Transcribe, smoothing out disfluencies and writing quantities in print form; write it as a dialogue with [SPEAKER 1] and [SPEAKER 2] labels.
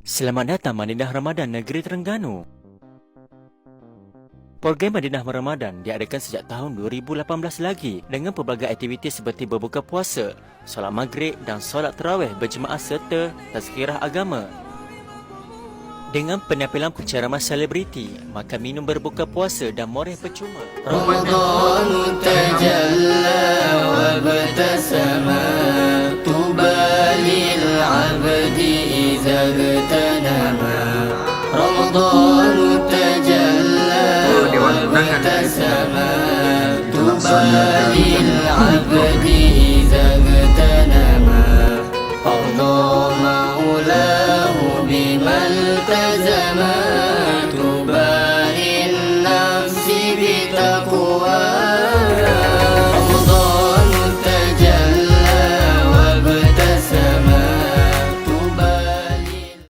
[SPEAKER 1] Selamat datang Madinah Ramadan Negeri Terengganu. Program Madinah Ramadan diadakan sejak tahun 2018 lagi dengan pelbagai aktiviti seperti berbuka puasa, solat maghrib dan solat tarawih berjemaah serta tazkirah agama. Dengan penampilan penceramah selebriti, makan minum berbuka puasa dan moreh percuma.
[SPEAKER 2] Ramadan tajalla wa batasama tuba lil abdi idza